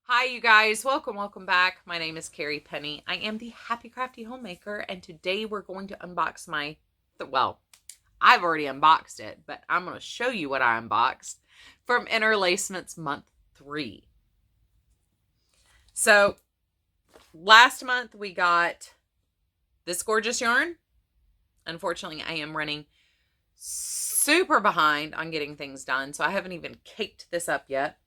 Hi, you guys. Welcome back. My name is Carrie Penny. I am the Happy Crafty Homemaker, and today we're going to unbox I've already unboxed it, but I'm going to show you what I unboxed from Interlacements month 3. So, last month we got this gorgeous yarn. Unfortunately, I am running super behind on getting things done, so I haven't even caked this up yet.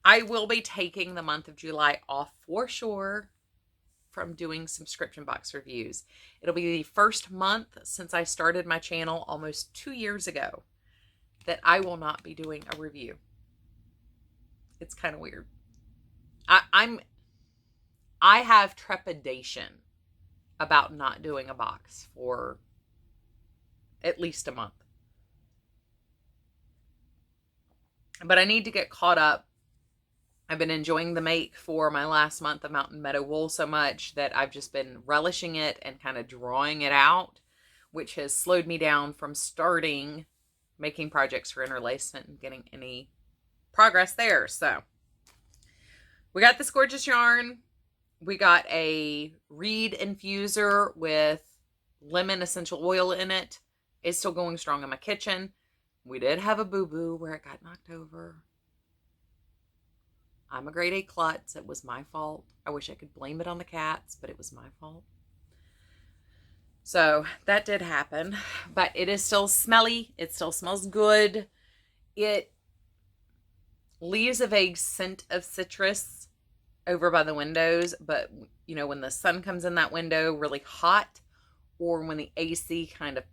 I will be taking the month of July off for sure from doing subscription box reviews. It'll be the first month since I started my channel almost 2 years ago that I will not be doing a review. It's kind of weird. I have trepidation about not doing a box for at least a month. But I need to get caught up. I've been enjoying the make for my last month of Mountain Meadow Wool so much that I've just been relishing it and kind of drawing it out, which has slowed me down from starting making projects for Interlacement and getting any progress there. So we got this gorgeous yarn. We got a reed infuser with lemon essential oil in it. It's still going strong in my kitchen. We did have a boo-boo where it got knocked over. I'm a grade A klutz. It was my fault. I wish I could blame it on the cats, but it was my fault. So that did happen, but it is still smelly. It still smells good. It leaves a vague scent of citrus over by the windows, but you know, when the sun comes in that window really hot, or when the AC kind of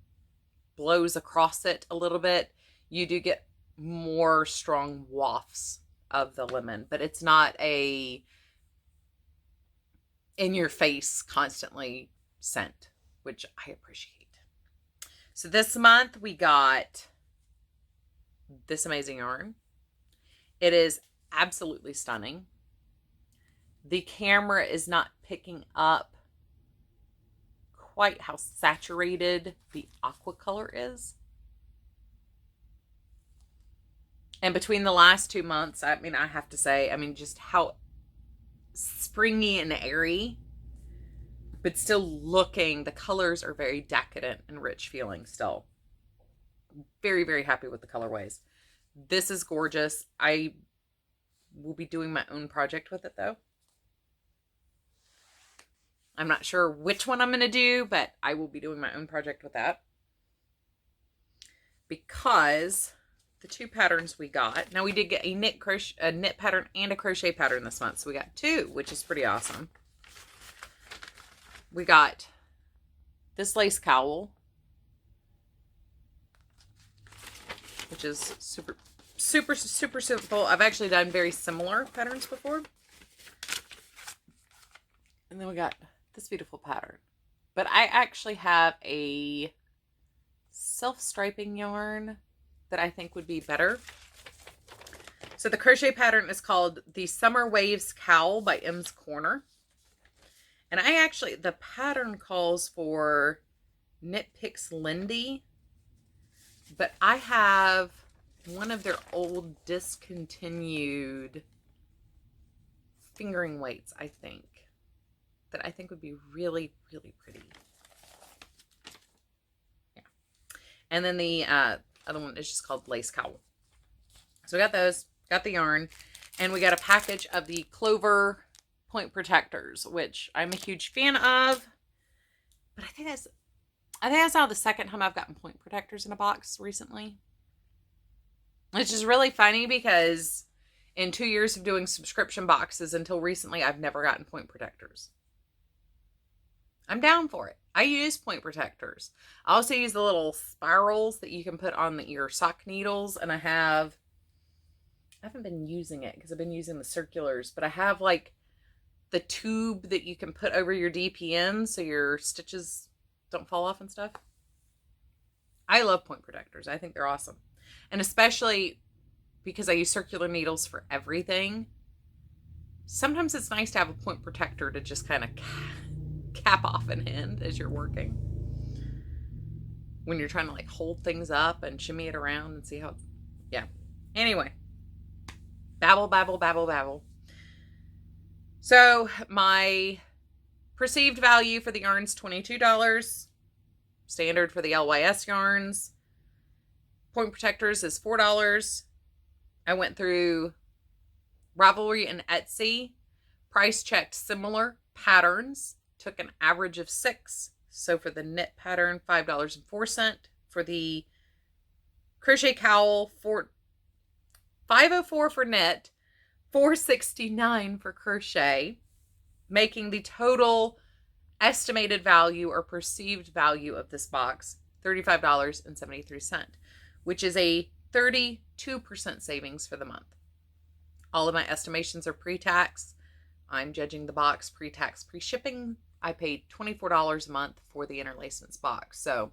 blows across it a little bit, you do get more strong wafts of the lemon, but it's not a in your face constantly scent, which I appreciate. So this month we got this amazing yarn. It is absolutely stunning. The camera is not picking up quite how saturated the aqua color is. And between the last 2 months, I have to say, just how springy and airy, but still looking, the colors are very decadent and rich feeling still. Very, very happy with the colorways. This is gorgeous. I will be doing my own project with it though. I'm not sure which one I'm going to do, but I will be doing my own project with that. Because the 2 patterns we got. Now we did get a knit pattern and a crochet pattern this month. So we got 2, which is pretty awesome. We got this lace cowl, which is super, super, super simple. I've actually done very similar patterns before. And then we got this beautiful pattern. But I actually have a self-striping yarn that I think would be better. So the crochet pattern is called the Summer Waves Cowl by M's Corner. And the pattern calls for Knit Picks Lindy, but I have one of their old discontinued fingering weights, I think, that I think would be really, really pretty. Yeah. And then the other one is just called Lace Cowl. So we got those, got the yarn, and we got a package of the Clover point protectors, which I'm a huge fan of. But I think that's now the second time I've gotten point protectors in a box recently. Which is really funny because in 2 years of doing subscription boxes until recently, I've never gotten point protectors. I'm down for it. I use point protectors. I also use the little spirals that you can put on your sock needles, and I haven't been using it because I've been using the circulars, but I have like the tube that you can put over your DPN so your stitches don't fall off and stuff. I love point protectors. I think they're awesome. And especially because I use circular needles for everything, sometimes it's nice to have a point protector to just kind of cap off an end as you're working. When you're trying to like hold things up and shimmy it around and see how it's, yeah. Anyway, babble, babble, babble, babble. So my perceived value for the yarns, $22. Standard for the LYS yarns. Point protectors is $4. I went through Ravelry and Etsy. Price checked similar patterns. Took an average of 6. So for the knit pattern, $5.04. For the crochet cowl, $5.04 for knit, $4.69 for crochet, making the total estimated value or perceived value of this box $35.73, which is a 32% savings for the month. All of my estimations are pre-tax. I'm judging the box pre-tax, pre-shipping. I paid $24 a month for the Interlacements box. So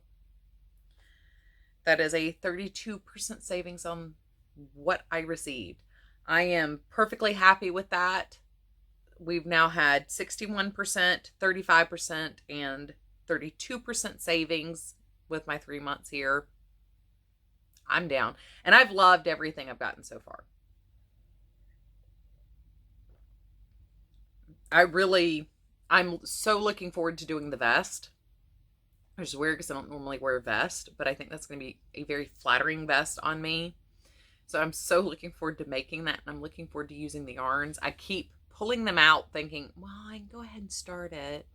that is a 32% savings on what I received. I am perfectly happy with that. We've now had 61%, 35%, and 32% savings with my 3 months here. I'm down. And I've loved everything I've gotten so far. I'm so looking forward to doing the vest, which is weird because I don't normally wear a vest, but I think that's going to be a very flattering vest on me. So I'm so looking forward to making that, and I'm looking forward to using the yarns. I keep pulling them out thinking, well, I can go ahead and start it.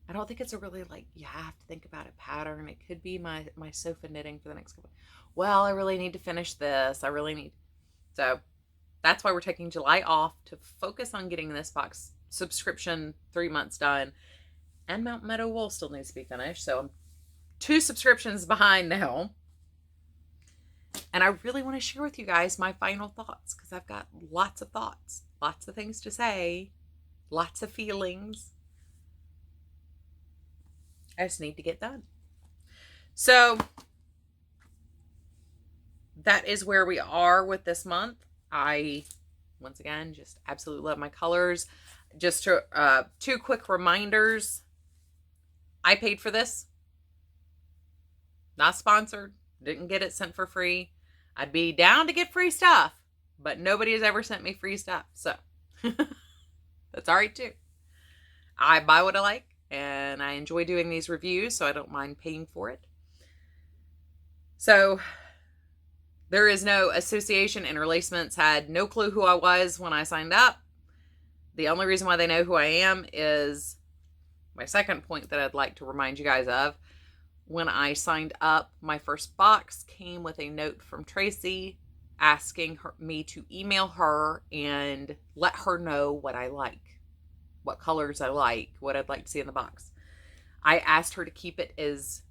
I don't think it's a really, like, you have to think about a pattern. It could be my sofa knitting for the next couple. Well, I really need to finish this. So that's why we're taking July off to focus on getting this box subscription 3 months done. And Mountain Meadow Wool still needs to be finished. So I'm 2 subscriptions behind now. And I really want to share with you guys my final thoughts, because I've got lots of thoughts, lots of things to say, lots of feelings. I just need to get done. So that is where we are with this month. I, once again, just absolutely love my colors. Just to, 2 quick reminders. I paid for this. Not sponsored. Didn't get it sent for free. I'd be down to get free stuff, but nobody has ever sent me free stuff. So that's all right too. I buy what I like, and I enjoy doing these reviews, so I don't mind paying for it. So there is no association. Interlacements had no clue who I was when I signed up. The only reason why they know who I am is my second point that I'd like to remind you guys of. When I signed up, my first box came with a note from Tracy asking me to email her and let her know what I like, what colors I like, what I'd like to see in the box. I asked her to keep it as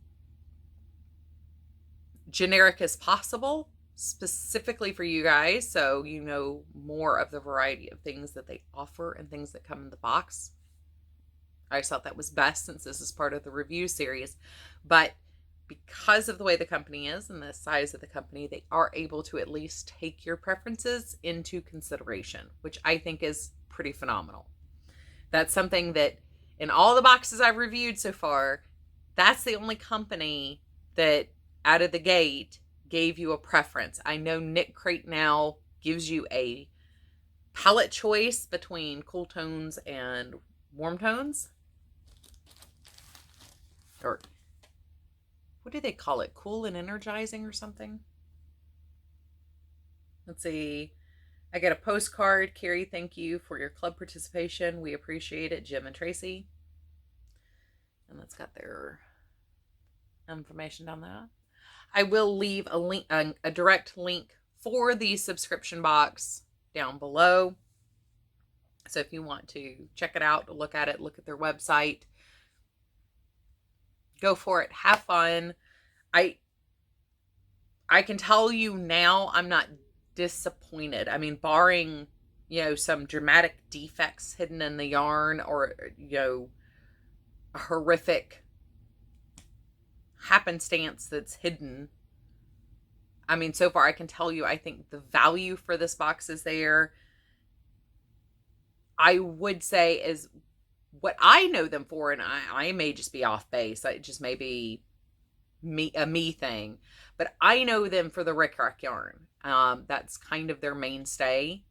generic as possible, specifically for you guys, so you know more of the variety of things that they offer and things that come in the box. I just thought that was best since this is part of the review series. But because of the way the company is and the size of the company, they are able to at least take your preferences into consideration, which I think is pretty phenomenal. That's something that in all the boxes I've reviewed so far, that's the only company that out of the gate gave you a preference. I know Knit Crate now gives you a palette choice between cool tones and warm tones. Or what do they call it? Cool and energizing or something? Let's see. I get a postcard. Carrie, thank you for your club participation. We appreciate it. Jim and Tracy. And that's got their information down there. I will leave a link, a direct link for the subscription box down below. So if you want to check it out, look at it, look at their website, go for it. Have fun. I can tell you now, I'm not disappointed. I mean, barring, some dramatic defects hidden in the yarn or, a horrific happenstance that's hidden. I mean, so far I can tell you, I think the value for this box is there. I would say is what I know them for, and I may just be off base. It just may be a me thing, but I know them for the Rick Rack yarn. That's kind of their mainstay,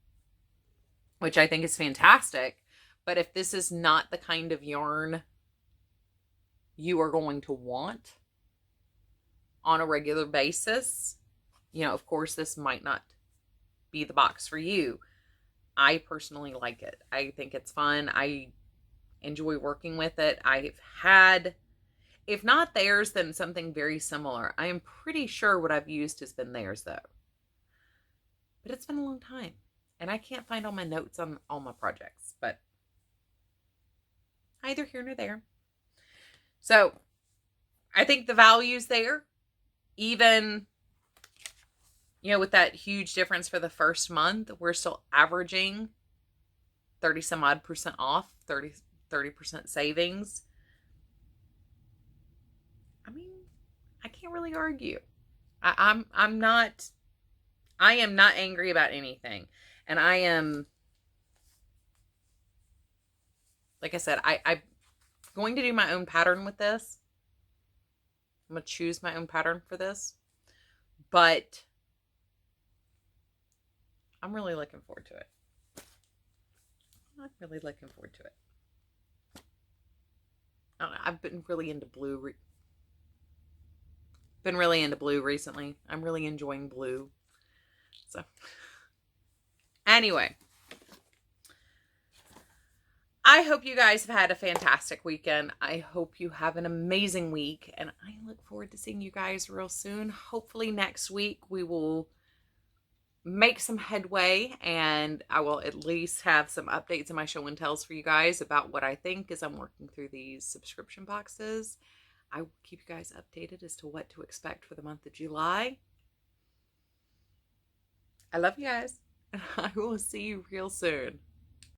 which I think is fantastic. But if this is not the kind of yarn you are going to want on a regular basis, you know, of course, this might not be the box for you. I personally like it. I think it's fun. I enjoy working with it. I've had, if not theirs, then something very similar. I am pretty sure what I've used has been theirs, though. But it's been a long time. And I can't find all my notes on all my projects. But neither here nor there. So I think the value's there. Even, you know, with that huge difference for the first month, we're still averaging 30 some odd % off, 30% savings. I mean, I can't really argue. I am not angry about anything. And I am, like I said, I'm going to do my own pattern with this. I'm going to choose my own pattern for this. But I'm really looking forward to it. I'm really looking forward to it. I don't know, I've been really into blue. Recently. I'm really enjoying blue. So, anyway, I hope you guys have had a fantastic weekend. I hope you have an amazing week, and I look forward to seeing you guys real soon. Hopefully next week we will make some headway, and I will at least have some updates in my show and tells for you guys about what I think as I'm working through these subscription boxes. I will keep you guys updated as to what to expect for the month of July. I love you guys. I will see you real soon.